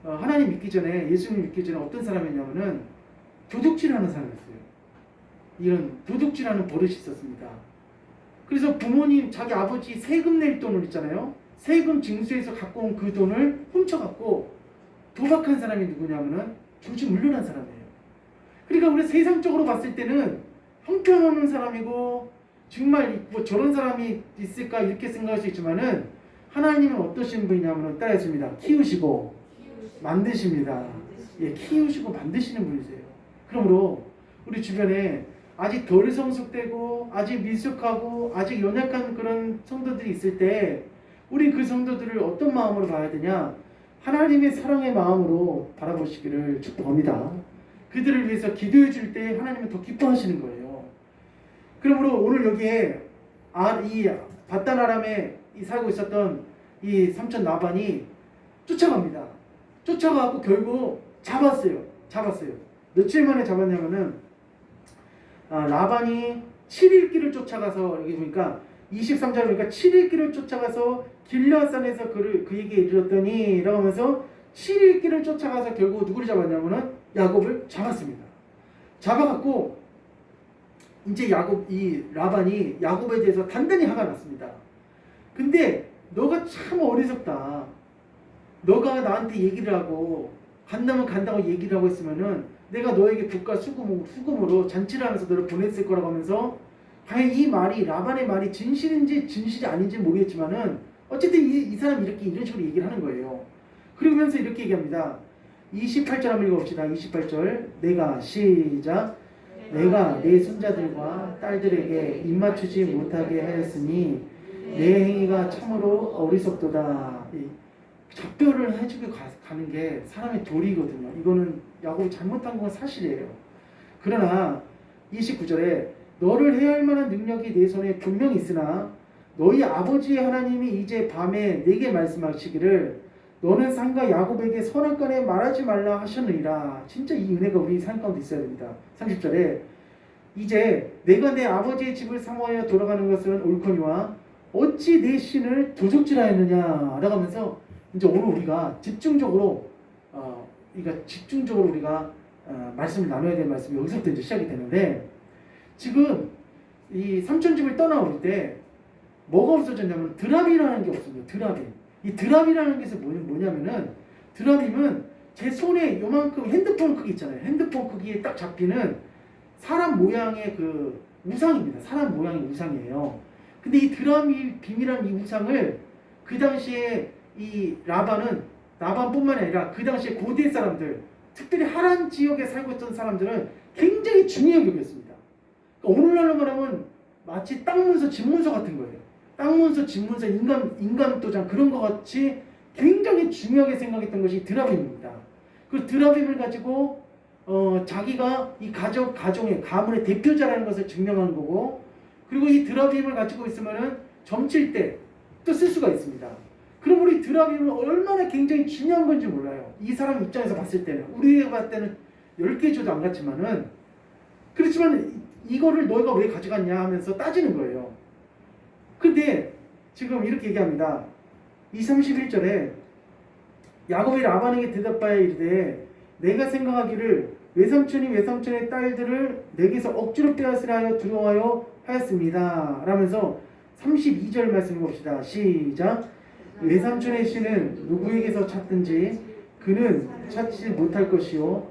하나님 믿기 전에 예수님 믿기 전에 어떤 사람이었냐면은 도둑질하는 사람이었어요. 이런 도둑질하는 버릇이 있었습니다. 그래서 부모님 자기 아버지 세금 낼 돈을 있잖아요. 세금 징수해서 갖고 온 그 돈을 훔쳐갖고 도박한 사람이 누구냐면은 조지 밀러라는 사람이에요. 그러니까 우리 세상적으로 봤을 때는 형편없는 사람이고 정말 뭐 저런 사람이 있을까 이렇게 생각할 수 있지만은 하나님은 어떠신 분이냐면 따라했습니다. 키우시고 만드십니다. 예, 키우시고 만드시는 분이세요. 그러므로 우리 주변에 아직 덜 성숙되고 아직 미숙하고 아직 연약한 그런 성도들이 있을 때 우리 그 성도들을 어떤 마음으로 봐야 되냐? 하나님의 사랑의 마음으로 바라보시기를 축복합니다. 그들을 위해서 기도해 줄 때 하나님은 더 기뻐하시는 거예요. 그러므로 오늘 여기에 이 바단 아람에 살고 있었던 이 삼촌 라반이 쫓아갑니다. 쫓아가고 결국 잡았어요. 며칠 만에 잡았냐면은 라반이 7일 길을 쫓아가서 여기 보니까 23절 보니까 7일 길을 쫓아가서 길르앗산에서 그에게 이르렀더니 라고 하면서 7일 길을 쫓아가서 결국 누구를 잡았냐면은 야곱을 잡았습니다. 잡아갖고 이제 라반이 야곱에 대해서 단단히 화가 났습니다. 근데 너가 참 어리석다. 너가 나한테 얘기를 하고 간다면 간다고 얘기를 하고 있으면은 내가 너에게 붓과 수금으로 잔치를 하면서 너를 보냈을 거라고 하면서 과연 이 말이 라반의 말이 진실인지 진실이 아닌지 모르겠지만은 어쨌든 이 사람이 이런 식으로 얘기를 하는 거예요. 그러면서 이렇게 얘기합니다. 28절 한번 읽어봅시다. 28절 시작. 내가 내 손자들과 딸들에게 입맞추지 못하게 하였으니 내 행위가 참으로 어리석도다. 작별을 해주고 가는 게 사람의 도리거든요. 이거는 야곱이 잘못한 건 사실이에요. 그러나 29절에 너를 해할 만한 능력이 내 손에 분명히 있으나 너희 아버지의 하나님이 이제 밤에 내게 말씀하시기를 너는 상가 야곱에게 선악간에 말하지 말라 하셨느니라. 진짜 이 은혜가 우리 삶 가운데 있어야 됩니다. 30절에 이제 내가 내 아버지의 집을 사모하여 돌아가는 것은 옳거니와 어찌 내 신을 도적질하였느냐 라고 하면서 이제 오늘 우리가 집중적으로 우리가 말씀을 나눠야 될 말씀이 여기서부터 이제 시작이 되는데, 지금 이 삼촌집을 떠나올 때 뭐가 없어졌냐면 드라빔이라는 게 없습니다. 드라빔. 이 드라빔이라는 게 뭐냐면은, 드라빔은 제 손에 요만큼 핸드폰 크기 있잖아요. 핸드폰 크기에 딱 잡히는 사람 모양의 그 우상입니다. 사람 모양의 우상이에요. 근데 이 드라빔이라는 이 우상을 그 당시에 이 라반뿐만 아니라 그 당시에 고대 사람들, 특별히 하란 지역에 살고 있던 사람들은 굉장히 중요하게 여겼습니다. 그러니까 오늘날로 말하면 마치 땅문서, 집문서 같은 거예요. 땅문서, 집문서, 인감도장 그런 것 같이 굉장히 중요하게 생각했던 것이 드라빔입니다. 그 드라빔을 가지고 자기가 이 가정의 가문의 대표자라는 것을 증명하는 거고, 그리고 이 드라빔을 가지고 있으면은 점칠 때 또 쓸 수가 있습니다. 그럼 우리 드라빔은 얼마나 굉장히 중요한 건지 몰라요. 이 사람 입장에서 봤을 때는, 우리가 봤을 때는 10개 줘도 안 같지만은, 그렇지만 이거를 너희가 왜 가져갔냐 하면서 따지는 거예요. 근데 지금 이렇게 얘기합니다. 31절에 야곱이 라반에게 대답하여 이르되 내가 생각하기를 외삼촌이 외삼촌의 딸들을 내게서 억지로 빼앗으려 하여 두려워하여 하였습니다 라면서 32절 말씀 봅시다. 시작. 외삼촌의 씨는 누구에게서 찾든지 그는 찾지 못할 것이요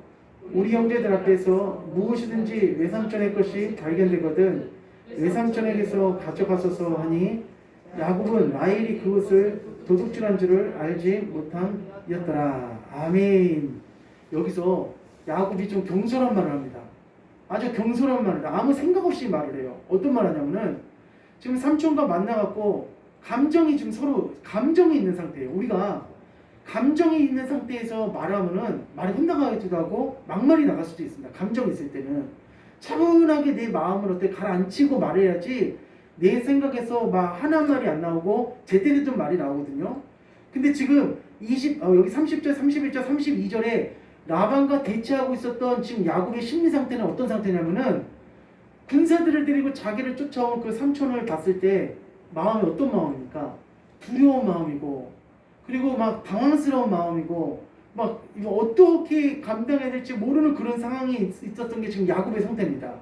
우리 형제들 앞에서 무엇이든지 외삼촌의 것이 발견되거든 외삼촌에게서 가져가소서 하니 야곱은 라헬이 그것을 도둑질한 줄을 알지 못함이었더라. 아멘. 여기서 야곱이 좀 경솔한 말을 합니다. 아주 경솔한 말을, 아무 생각 없이 말을 해요. 어떤 말 하냐면은, 지금 삼촌과 만나갖고 감정이 지금 서로 감정이 있는 상태예요. 우리가 감정이 있는 상태에서 말하면은 말이 혼나가기도 하고 막말이 나갈 수도 있습니다. 감정이 있을 때는 차분하게 내 마음을 어떻게 가라앉히고 말해야지 내 생각에서 막 하나 말이 안 나오고 제대로 된 말이 나오거든요. 근데 지금 여기 30절, 31절, 32절에 라반과 대치하고 있었던 지금 야곱의 심리 상태는 어떤 상태냐면은, 군사들을 데리고 자기를 쫓아온 그 삼촌을 봤을 때 마음이 어떤 마음입니까? 두려운 마음이고, 그리고 막 당황스러운 마음이고, 막 이거 어떻게 감당해야 될지 모르는 그런 상황이 있었던 게 지금 야곱의 상태입니다.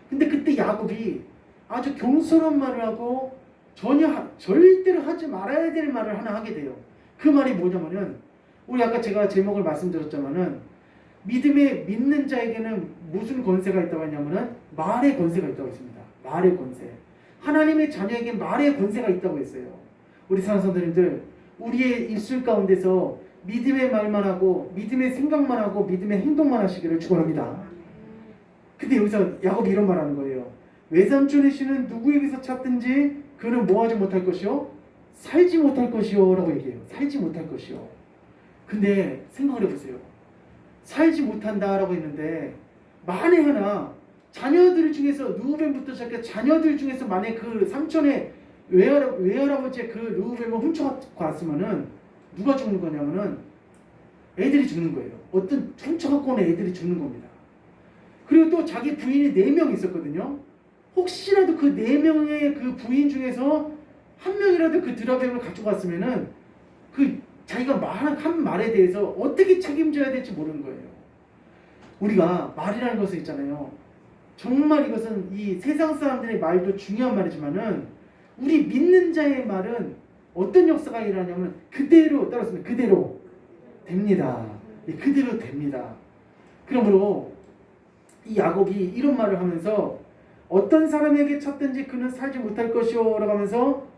근데 그때 야곱이 아주 경솔한 말을 하고 절대로 하지 말아야 될 말을 하나 하게 돼요. 그 말이 뭐냐면은, 우리 아까 제가 제목을 말씀드렸지만은, 믿는 자에게는 무슨 권세가 있다고 했냐면은 말의 권세가 있다고 했습니다. 말의 권세. 하나님의 자녀에게 말의 권세가 있다고 했어요. 우리 사랑하는 성도님들, 우리의 입술 가운데서 믿음의 말만 하고 믿음의 생각만 하고 믿음의 행동만 하시기를 축원합니다. 근데 여기서 야곱이 이런 말하는 거예요. 외삼촌의 씨는 누구에게서 찾든지 그는 뭐하지 못할 것이요? 살지 못할 것이요 라고 얘기해요. 살지 못할 것이요. 근데 생각을 해보세요. 살지 못한다라고 했는데, 만에 하나 자녀들 중에서 르우벤부터 시작해 자녀들 중에서 만약 그 삼촌의 외할아버지의 그 르우벤을 훔쳐갖고 왔으면은 누가 죽는 거냐면은 애들이 죽는 거예요. 어떤 훔쳐갖고 온 애들이 죽는 겁니다. 그리고 또 자기 부인이 4명 있었거든요. 혹시라도 그 4명의 그 부인 중에서 한 명이라도 그 드라빔을 가져갔으면은 그 자기가 한 말에 대해서 어떻게 책임져야 될지 모르는 거예요. 우리가 말이라는 것은 있잖아요. 정말 이것은 이 세상 사람들의 말도 중요한 말이지만은 우리 믿는 자의 말은 어떤 역사가 일어나냐면 그대로 따랐습니다. 그대로 됩니다. 그대로 됩니다. 그러므로 이 야곱이 이런 말을 하면서 어떤 사람에게 찾든지 그는 살지 못할 것이요 라고 하면서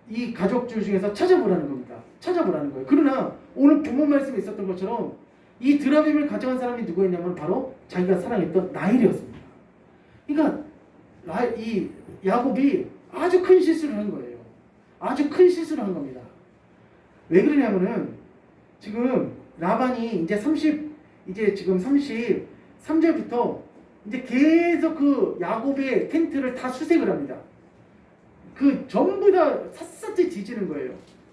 이 가족들 중에서 찾아보라는 겁니다. 찾아보라는 거예요. 그러나 오늘 본문 말씀에 있었던 것처럼 이 드라빔을 가져간 사람이 누구였냐면 바로 자기가 사랑했던 라헬이었습니다. 그러니까 이 야곱이 아주 큰 실수를 한 거예요. 아주 큰 실수를 한 겁니다. 왜 그러냐면은 지금 라반이 이제 지금 33절부터 이제 계속 그 야곱의 텐트를 다 수색을 합니다. 그 전부 다 샅샅이 뒤지는 거예요.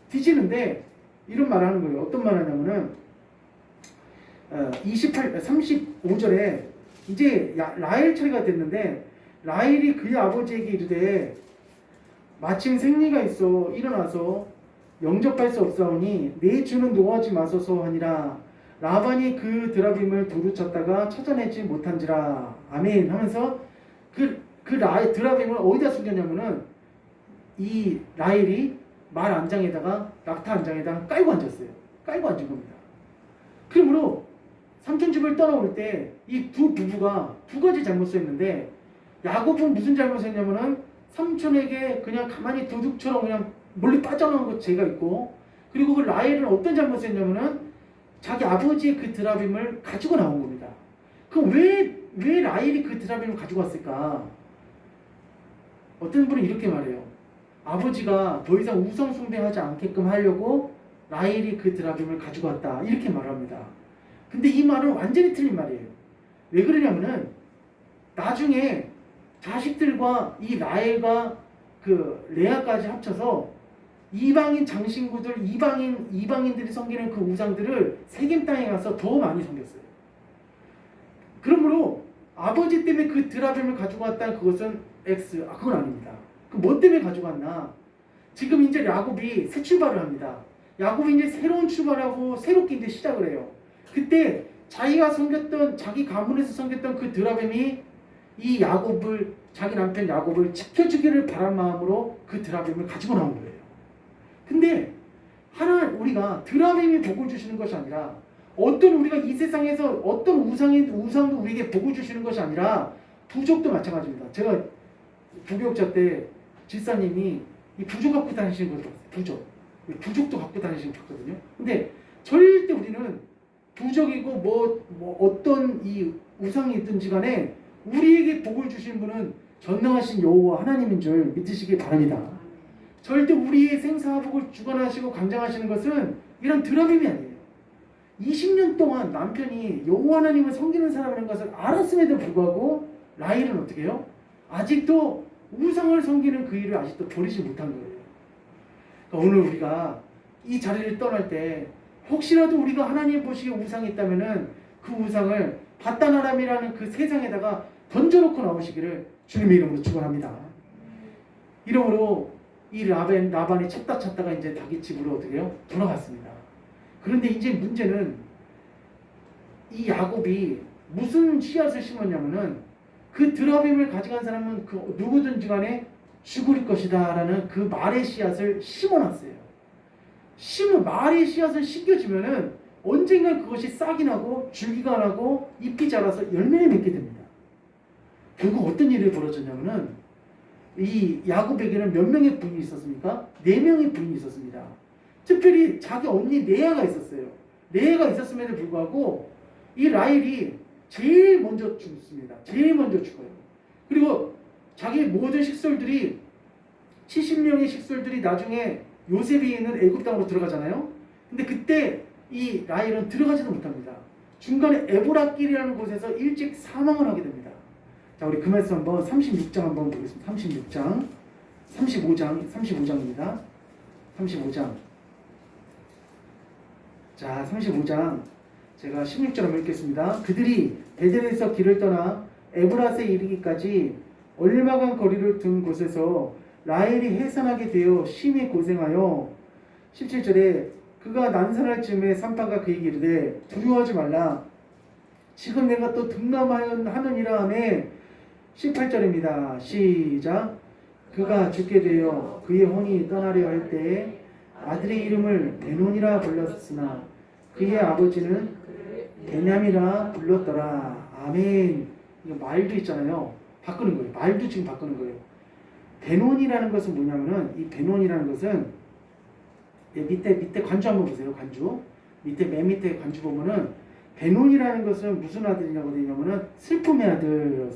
뒤지는데 이런 말을 하는 거예요. 어떤 말을 하냐면은 35절에 이제 라헬 처리가 됐는데 라헬이 그의 아버지에게 이르되 마침 생리가 있어 일어나서 영접할 수 없사오니 내 주는 노하지 마소서 하니라. 라반이 그 드라빔을 두루 쳤다가 찾아내지 못한지라. 아멘 하면서 드라빔을 어디다 숨겼냐면은 이 라헬이 말 안장에다가 낙타 안장에다가 깔고 앉았어요. 깔고 앉은 겁니다. 그러므로 삼촌 집을 떠나올 때 이 두 부부가 두 가지 잘못을 했는데 야곱은 무슨 잘못을 했냐면은 삼촌에게 그냥 가만히 도둑처럼 그냥 멀리 빠져나온 것 죄가 있고, 그리고 그 라헬은 어떤 잘못을 했냐면은 자기 아버지의 그 드라빔을 가지고 나온 겁니다. 그럼 왜 라헬이 그 드라빔을 가지고 왔을까? 어떤 분은 이렇게 말해요. 아버지가 더 이상 우상 숭배하지 않게끔 하려고 라헬이 그 드라빔을 가지고 왔다, 이렇게 말합니다. 근데 이 말은 완전히 틀린 말이에요. 왜 그러냐면은 나중에 자식들과 이 라헬과 그 레아까지 합쳐서 이방인 장신구들, 이방인들이 섬기는 그 우상들을 세겜 땅에 가서 더 많이 섬겼어요. 그러므로 아버지 때문에 그 드라빔을 가지고 왔다는 그것은 그건 아닙니다. 그 뭐 때문에 가지고 왔나? 지금 이제 야곱이 새 출발을 합니다. 야곱이 이제 새로운 출발하고 새롭게 이제 시작을 해요. 그때 자기가 섬겼던, 자기 가문에서 섬겼던 그 드라빔이 이 야곱을, 자기 남편 야곱을 지켜주기를 바란 마음으로 그 드라빔을 가지고 나온 거예요. 근데 우리가 드라빔이 복을 주시는 것이 아니라, 어떤 우리가 이 세상에서 어떤 우상도 우리에게 복을 주시는 것이 아니라, 부족도 마찬가지입니다. 제가 부교육자 때 집사님이 이 부족 갖고 다니시는 걸 봤어요. 부족도 갖고 다니시는 걸 봤거든요. 근데 절대 우리는 부족이고 뭐 어떤 이 우상이든지 간에 우리에게 복을 주신 분은 전능하신 여호와 하나님인 줄 믿으시기 바랍니다. 절대 우리의 생사복을 주관하시고 관장하시는 것은 이런 드라빔이 아니에요. 20년 동안 남편이 여호와 하나님을 섬기는 사람이라는 것을 알았음에도 불구하고 라헬은 어떻게 해요? 아직도 우상을 섬기는 그 일을 아직도 버리지 못한 거예요. 그러니까 오늘 우리가 이 자리를 떠날 때 혹시라도 우리가 하나님 보시기에 우상이 있다면은 그 우상을 바다나람이라는 그 세상에다가 던져놓고 나오시기를 주님의 이름으로 축원합니다. 이러므로 이 라반이 찾다가 이제 자기 집으로 어떻게 해요? 돌아갔습니다. 그런데 이제 문제는 이 야곱이 무슨 씨앗을 심었냐면은 그 드라빔을 가져간 사람은 그 누구든지 간에 죽을 것이다 라는 그 말의 씨앗을 심어놨어요. 말의 씨앗을 심겨지면은 언젠가 그것이 싹이 나고 줄기가 나고 잎이 자라서 열매를 맺게 됩니다. 결국 어떤 일이 벌어졌냐면은 이 야곱에게는 몇 명의 부인이 있었습니까? 4명의 부인이 있었습니다. 특별히 자기 언니 레아가 있었어요. 레아가 있었음에도 불구하고 이 라헬이 제일 먼저 죽습니다. 제일 먼저 죽어요. 그리고 자기 모든 식솔들이 70명의 식솔들이 나중에 요셉이 있는 애굽 땅으로 들어가잖아요. 근데 그때 이 라헬은 들어가지도 못합니다. 중간에 에보라길이라는 곳에서 일찍 사망을 하게 됩니다. 자, 우리 그 말씀 한번 36장 한번 보겠습니다. 35장입니다. 35장. 자, 35장 제가 16절 한번 읽겠습니다. 그들이 베델에서 길을 떠나 에브라스에 이르기까지 얼마간 거리를 둔 곳에서 라헬이 해산하게 되어 심히 고생하여 17절에 그가 난산할 즈음에 산파가 그에게 이르되 두려워하지 말라. 지금 내가 또 등남하느니라 하며 18절입니다. 시작. 그가 죽게 되어 그의 혼이 떠나려 할 때에 아들의 이름을 베논이라 불렀으나 그의 아버지는 베냐미라 불렀더라. 아멘. 이거 말도 있잖아요. 바꾸는 거예요. 말도 지금 바꾸는 거예요. 베논이라는 것은 뭐냐면은 이 베논이라는 것은 밑에 관주 한번 보세요. 관주 맨 밑에 관주 보면은 베논이라는 것은 무슨 아들이냐고 되어 있냐면은 슬픔의 아들,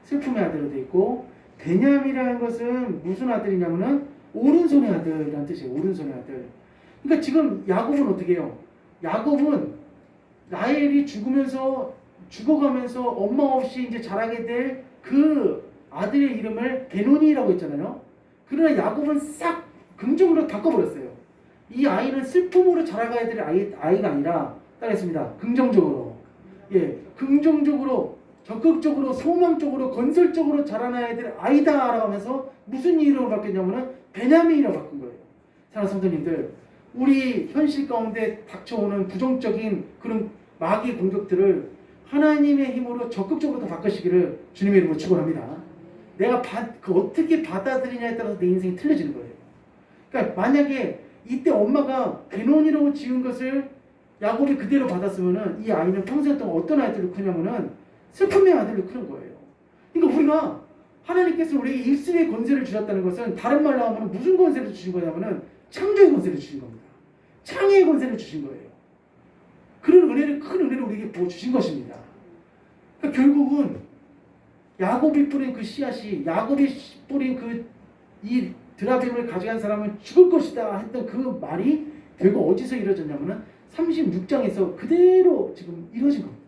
슬픔의 아들로 되어 있고, 베냐미라는 것은 무슨 아들이냐면은 오른손의 아들이라는 뜻이에요. 오른손의 아들. 그러니까 지금 야곱은 어떻게 해요? 야곱은 라헬이 죽어가면서 엄마 없이 이제 자라게 될 그 아들의 이름을 베논이라고 했잖아요. 그러나 야곱은 싹 긍정으로 바꿔버렸어요. 이 아이는 슬픔으로 자라가야 될 아이가 아니라 따라했습니다. 긍정적으로, 긍정적으로, 적극적으로, 소망적으로, 건설적으로 자라나야 될 아이다라고 하면서 무슨 이름으로 바뀌었냐면은 베냐민이라고 바꾼 거예요. 사랑하는 성도님들, 우리 현실 가운데 닥쳐오는 부정적인 그런 마귀 공격들을 하나님의 힘으로 적극적으로 더 바꾸시기를 주님의 이름으로 축원합니다. 내가 어떻게 받아들이냐에 따라서 내 인생이 틀려지는 거예요. 그러니까 만약에 이때 엄마가 베논이라고 지은 것을 야곱이 그대로 받았으면은 이 아이는 평생 동안 어떤 아이들로 크냐면은 슬픔의 아이들로 크는 거예요. 그러니까 우리가 하나님께서 우리에게 입술의 권세를 주셨다는 것은 다른 말로 하면 무슨 권세를 주신 거냐면은 창조의 권세를 주신 겁니다. 창의의 권세를 주신 거예요. 그런 은혜를, 큰 은혜를 우리에게 부어주신 것입니다. 그러니까 결국은 야곱이 뿌린 그 씨앗이, 야곱이 뿌린 이 드라빔을 가져간 사람은 죽을 것이다 했던 그 말이 결국 어디서 이루어졌냐면은 36장에서 그대로 지금 이루어진 겁니다.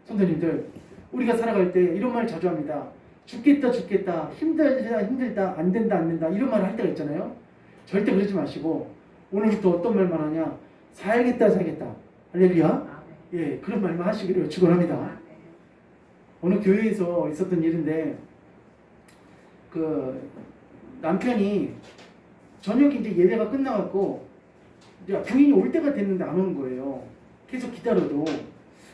성도님들, 우리가 살아갈 때 이런 말 자주 합니다. 죽겠다, 힘들다, 안 된다, 이런 말을 할 때가 있잖아요. 절대 그러지 마시고 오늘부터 어떤 말만 하냐, 살겠다. 할렐루야. 그런 말만 하시기를 축원합니다. 어느 교회에서 있었던 일인데 그 남편이 저녁에 이제 예배가 끝나갖고 이제 부인이 올 때가 됐는데 안 오는 거예요. 계속 기다려도.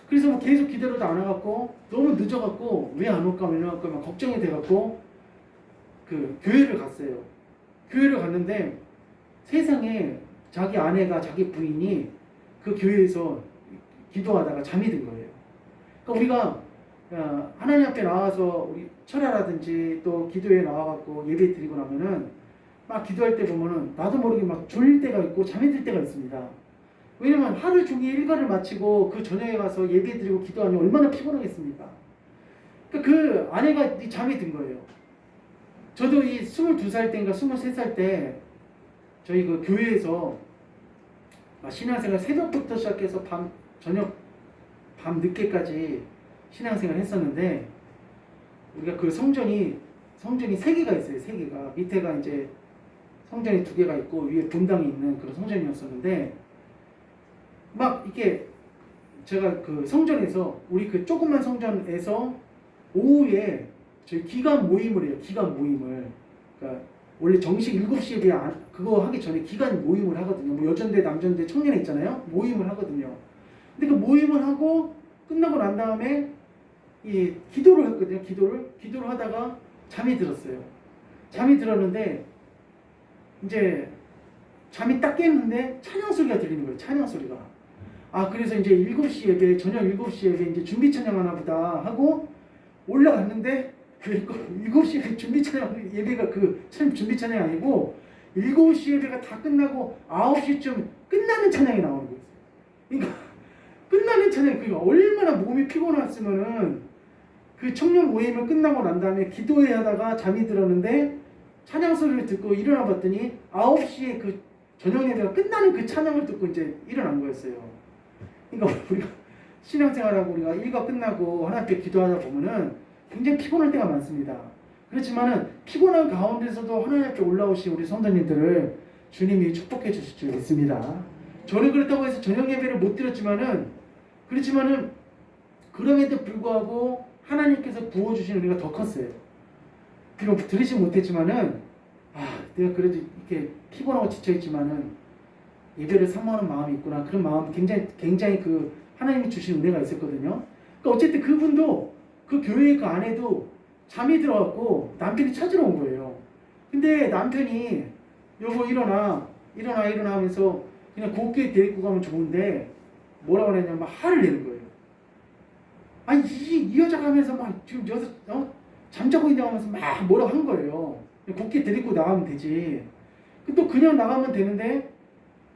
그래서 뭐 계속 기다려도 안 와갖고 너무 늦어갖고 왜 안 올까 막 걱정이 돼갖고 그 교회를 갔어요. 교회를 갔는데 세상에 자기 아내가, 자기 부인이 그 교회에서 기도하다가 잠이 든 거예요. 그러니까 우리가 하나님 앞에 나와서 우리 철야라든지 또 기도에 나와갖고 예배 드리고 나면은 막 기도할 때 보면은 나도 모르게 막 졸릴 때가 있고 잠이 들 때가 있습니다. 왜냐면 하루 종일 일과를 마치고 그 저녁에 가서 예배 드리고 기도하니 얼마나 피곤하겠습니까? 그러니까 그 아내가 잠이 든 거예요. 저도 이 22살 때인가 23살 때 저희 그 교회에서 신앙생활 새벽부터 시작해서 저녁 밤 늦게까지 신앙생활 했었는데 우리가 그 성전이 3개가 있어요. 3개가. 밑에가 이제 성전이 2개가 있고 위에 본당이 있는 그런 성전이었었는데 막 이렇게 제가 그 성전에서 우리 그 조그만 성전에서 오후에 저희 기간 모임을 해요. 기간 모임을. 그러니까 원래 정식 7시에 비해 그거 하기 전에 기간 모임을 하거든요. 뭐 여전대, 남전대, 청년회 있잖아요. 모임을 하거든요. 근데 그 모임을 하고 끝나고 난 다음에 이 기도를 했거든요. 기도를 하다가 잠이 들었어요. 잠이 들었는데 이제 잠이 딱 깼는데 찬양 소리가 들리는 거예요. 찬양 소리가. 그래서 이제 7시 예배, 저녁 7시 예배 이제 준비 찬양 하나 보다 하고 올라갔는데 7시 준비 찬양 예배가 준비 찬양이 아니고 7시 예배가 다 끝나고 9시쯤 끝나는 찬양이 나오는 거예요. 그러니까 끝나는 찬양, 그러니까 얼마나 몸이 피곤했으면은 그 청년 모임을 끝나고 난 다음에 기도회 하다가 잠이 들었는데 찬양 소리를 듣고 일어나 봤더니 9시에 그 저녁 예배가 끝나는 그 찬양을 듣고 이제 일어난 거였어요. 그러니까 우리가 신앙생활하고 우리가 일과 끝나고 하나님 앞에 기도하다 보면은 굉장히 피곤할 때가 많습니다. 그렇지만은 피곤한 가운데서도 하나님 앞에 올라오신 우리 성도님들을 주님이 축복해 주실 줄 믿습니다. 저는 그렇다고 해서 저녁 예배를 못 드렸지만은 그럼에도 불구하고 하나님께서 부어주신 은혜가 더 컸어요. 비록 들으지 못했지만은 내가 그래도 이렇게 피곤하고 지쳐있지만은 예배를 사모하는 마음이 있구나. 그런 마음 굉장히 그 하나님이 주신 은혜가 있었거든요. 그러니까 어쨌든 그분도 그 교회 그 안에도 잠이 들어갖고 남편이 찾으러 온 거예요. 근데 남편이 여보 일어나 하면서 그냥 곱게 데리고 가면 좋은데 뭐라고 그랬냐면 막 화를 내는 거예요. 이 여자가 하면서 막 지금 여기서 잠자고 있냐고 하면서 막 뭐라고 한 거예요. 곱게 데리고 나가면 되지. 또 그냥 나가면 되는데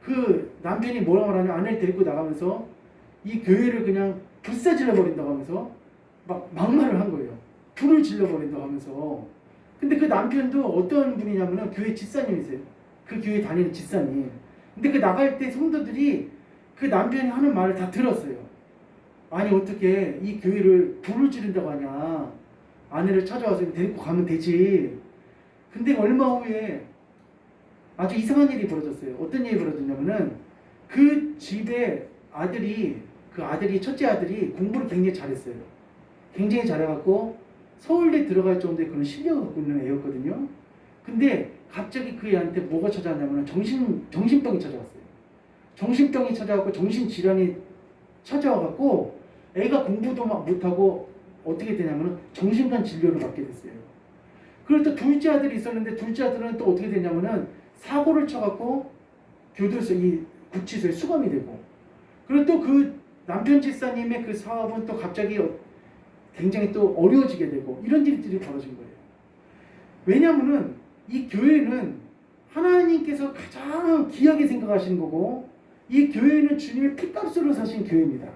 그 남편이 뭐라고 하냐면 아내를 데리고 나가면서 이 교회를 그냥 불사질러 버린다고 하면서 막 막말을 한 거예요. 불을 질러 버린다고 하면서. 근데 그 남편도 어떤 분이냐면은 교회 집사님이세요. 그 교회 다니는 집사님. 근데 그 나갈 때 성도들이 그 남편이 하는 말을 다 들었어요. 아니 어떻게 이 교회를 불을 지른다고 하냐. 아내를 찾아와서 데리고 가면 되지. 근데 얼마 후에 아주 이상한 일이 벌어졌어요. 어떤 일이 벌어졌냐면은 그 집에 그 아들이 첫째 아들이 공부를 굉장히 잘했어요. 굉장히 잘해갖고 서울대 들어갈 정도의 그런 실력을 갖고 있는 애였거든요. 근데 갑자기 그 애한테 뭐가 찾아왔냐면 정신병이 찾아왔어요. 정신병이 찾아왔고 정신질환이 찾아와갖고 애가 공부도 막 못하고 어떻게 되냐면 정신과 진료를 받게 됐어요. 그리고 또 둘째 아들이 있었는데 둘째 아들은 또 어떻게 되냐면은 사고를 쳐갖고 교도소 이 구치소에 수감이 되고, 그리고 또 그 남편 집사님의 그 사업은 또 갑자기 굉장히 또 어려워지게 되고 이런 일들이 벌어진 거예요. 왜냐하면은 이 교회는 하나님께서 가장 귀하게 생각하시는 거고, 이 교회는 주님의 피값으로 사신 교회입니다.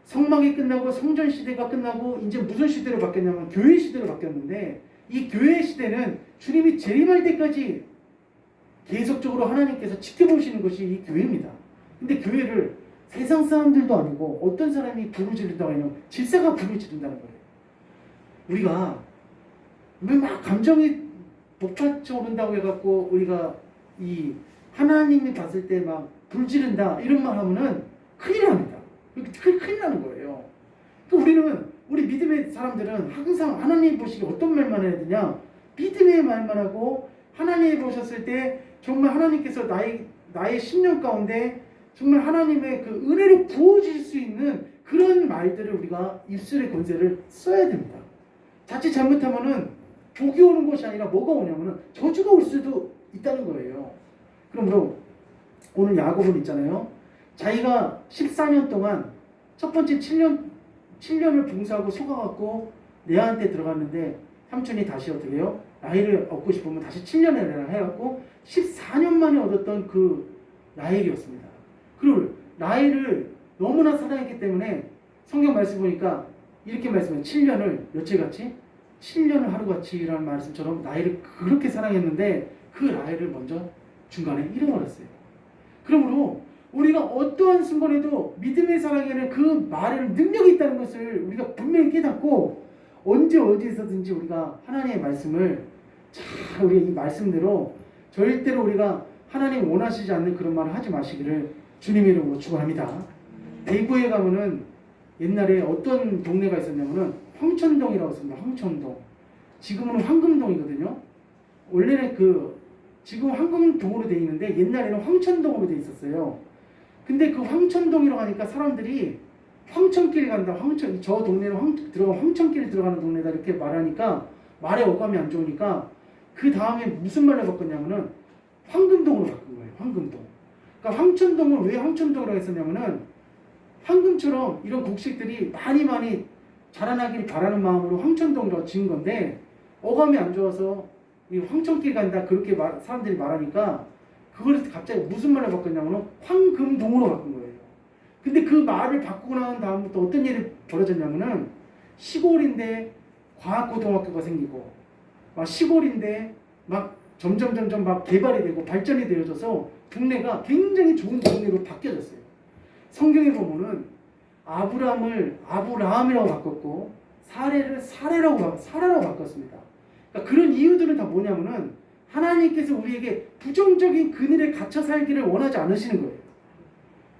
성막이 끝나고 성전 시대가 끝나고 이제 무슨 시대로 바뀌었냐면 교회 시대로 바뀌었는데, 이 교회 시대는 주님이 재림할 때까지 계속적으로 하나님께서 지켜보시는 것이 이 교회입니다. 근데 교회를 세상 사람들도 아니고 어떤 사람이 불을 지른다고 하냐면 집사가 불을 지른다는 거예요. 우리가 왜 막 감정이 복받쳐 오른다고 해갖고 우리가 이 하나님이 봤을 때 막 불 지른다 이런 말 하면은 큰일 납니다. 큰일 나는 거예요. 그러니까 우리 믿음의 사람들은 항상 하나님 보시기에 어떤 말만 해야 되냐? 믿음의 말만 하고, 하나님이 보셨을 때 정말 하나님께서 나의 심령 가운데 정말 하나님의 그 은혜를 부어줄 수 있는 그런 말들을 우리가 입술의 권세를 써야 됩니다. 자칫 잘못하면은 복이 오는 것이 아니라 뭐가 오냐면은 저주가 올 수도 있다는 거예요. 그러므로 오늘 야곱은 있잖아요. 자기가 14년 동안 첫 번째 7년을 봉사하고 속아갖고 레아한테 들어갔는데 삼촌이 다시 어떻게 해요? 라헬을 얻고 싶으면 다시 7년을 해갖고 14년 만에 얻었던 그 라헬이었습니다. 그리고 라헬을 너무나 사랑했기 때문에 성경 말씀 보니까 이렇게 말씀해요. 7년을 며칠같이? 7년을 하루같이라는 말씀처럼 라헬을 그렇게 사랑했는데 그 라헬을 먼저 중간에 잃어버렸어요. 그러므로 우리가 어떠한 순간에도 믿음의 사랑에는 그 말에는 능력이 있다는 것을 우리가 분명히 깨닫고, 언제 어디에서든지 우리가 하나님의 말씀을 잘 우리 이 말씀대로 절대로 우리가 하나님 원하시지 않는 그런 말을 하지 마시기를 주님의 이름으로 축원합니다. 대구에 가면은 옛날에 어떤 동네가 있었냐면은 황천동이라고 했습니다. 황천동. 지금은 황금동이거든요. 원래는 지금 황금동으로 돼 있는데 옛날에는 황천동으로 돼 있었어요. 근데 그 황천동이라고 하니까 사람들이 황천길 간다. 저 동네는 황천길 들어가는 동네다 이렇게 말하니까 말에 어감이 안 좋으니까 그 다음에 무슨 말로 바꿨냐면은 황금동으로 바꾼 거예요. 황금동. 그러니까 황천동을 왜 황천동이라고 했었냐면은 황금처럼 이런 곡식들이 많이 자라나길 바라는 마음으로 황천동이라고 지은 건데, 어감이 안 좋아서 이 황천길 간다 그렇게 사람들이 말하니까 그걸 갑자기 무슨 말로 바꿨냐면 황금동으로 바꾼 거예요. 근데 그 말을 바꾸고 난 다음부터 어떤 일이 벌어졌냐면은 시골인데 과학고등학교가 생기고, 막 시골인데 막 점점 막 개발이 되고 발전이 되어져서 동네가 굉장히 좋은 동네로 바뀌어졌어요. 성경에 보면은 아브라함을 아브라함이라고 바꿨고 사례를 사라라고 바꿨습니다. 그러니까 그런 이유들은 다 뭐냐면은 하나님께서 우리에게 부정적인 그늘에 갇혀 살기를 원하지 않으시는 거예요.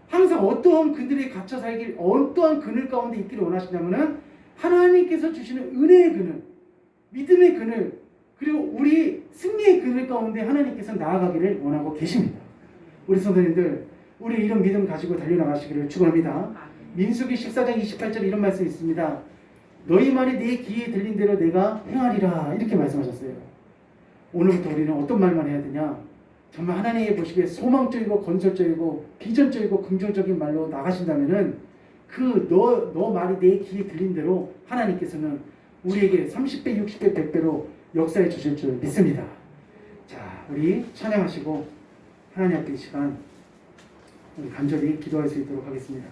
항상 어떠한 그늘에 갇혀 살길, 어떠한 그늘 가운데 있기를 원하시냐면은 하나님께서 주시는 은혜의 그늘, 믿음의 그늘, 그리고 우리 승리의 그늘 가운데 하나님께서 나아가기를 원하고 계십니다. 우리 성도님들, 우리 이런 믿음 가지고 달려나가시기를 축원합니다. 민수기 14장 28절에 이런 말씀이 있습니다. 너희 말이 내 귀에 들린 대로 내가 행하리라, 이렇게 말씀하셨어요. 오늘부터 우리는 어떤 말만 해야 되냐? 정말 하나님이 보시기에 소망적이고 건설적이고 비전적이고 긍정적인 말로 나가신다면은 너 말이 내 귀에 들린 대로 하나님께서는 우리에게 30배, 60배, 100배로 역사해 주실 줄 믿습니다. 자, 우리 찬양하시고 하나님 앞에 이 시간 우리 간절히 기도할 수 있도록 하겠습니다.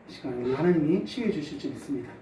시간 우리 하나님이 치유해 주실 줄 믿습니다.